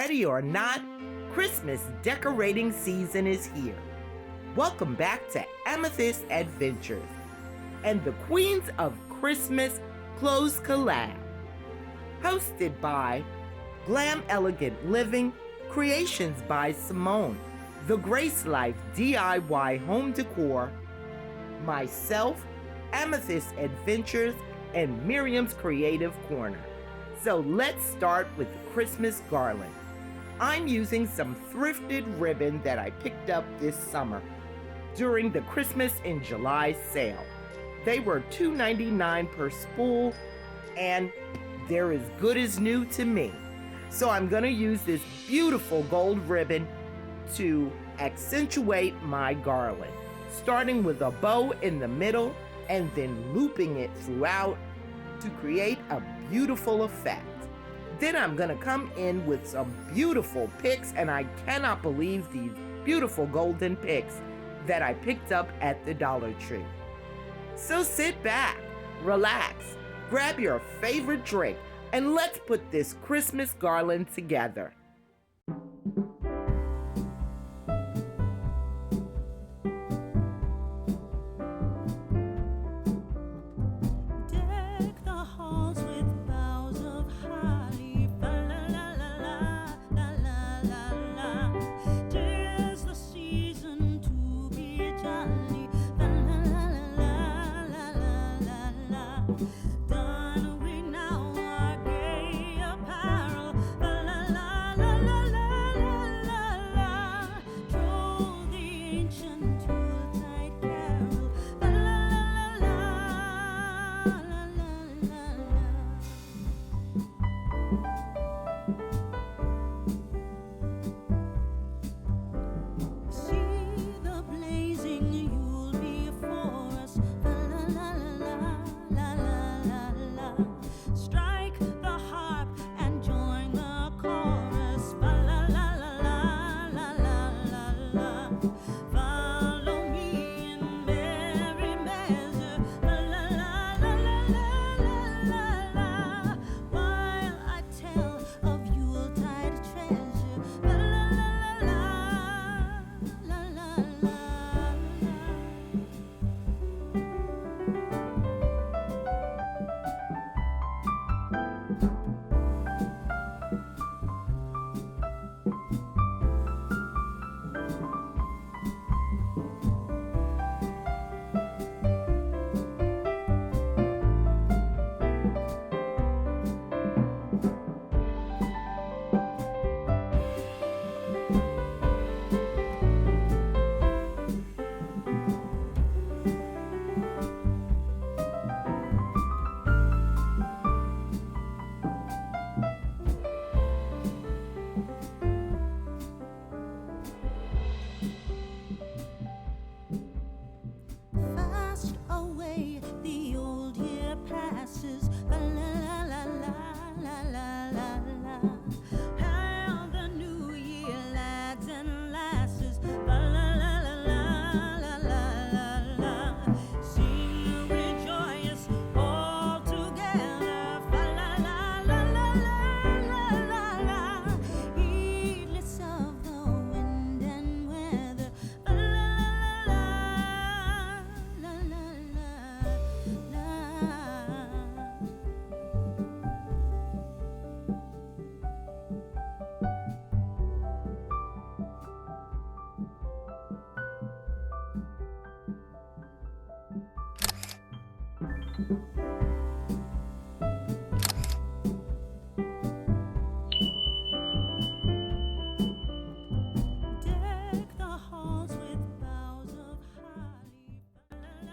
Ready or not, Christmas decorating season is here. Welcome back to Amethyst Adventures and the Queens of Christmas Closed Collab. Hosted by Glam Elegant Living, Creations by Simone, The Grace Life DIY Home Decor, myself, Amethyst Adventures, and Miriam's Creative Corner. So let's start with the Christmas garland. I'm using some thrifted ribbon that I picked up this summer during the Christmas in July sale. They were $2.99 per spool, and they're as good as new to me. So I'm going to use this beautiful gold ribbon to accentuate my garland, starting with a bow in the middle and then looping it throughout to create a beautiful effect. Then I'm going to come in with some beautiful picks, and I cannot believe these beautiful golden picks that I picked up at the Dollar Tree. So sit back, relax, grab your favorite drink, and let's put this Christmas garland together.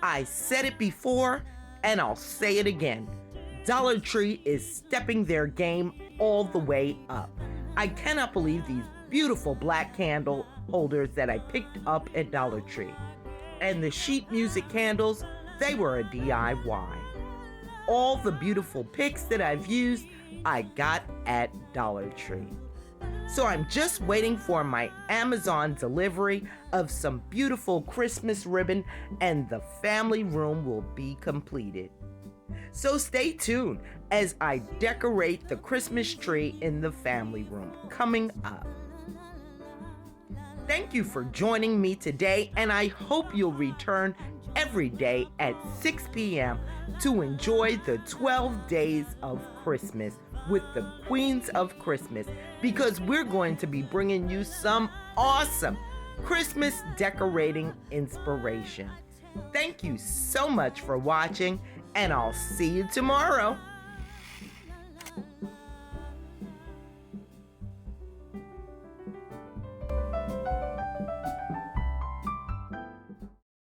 I said it before, and I'll say it again. Dollar Tree is stepping their game all the way up. I cannot believe these beautiful black candle holders that I picked up at Dollar Tree. And the sheet music candles, they were a DIY. All the beautiful picks that I've used, I got at Dollar Tree. So I'm just waiting for my Amazon delivery of some beautiful Christmas ribbon, and the family room will be completed. So stay tuned as I decorate the Christmas tree in the family room coming up. Thank you for joining me today, and I hope you'll return every day at 6 p.m. to enjoy the 12 days of Christmas with the Queens of Christmas, because we're going to be bringing you some awesome Christmas decorating inspiration. Thank you so much for watching, and I'll see you tomorrow.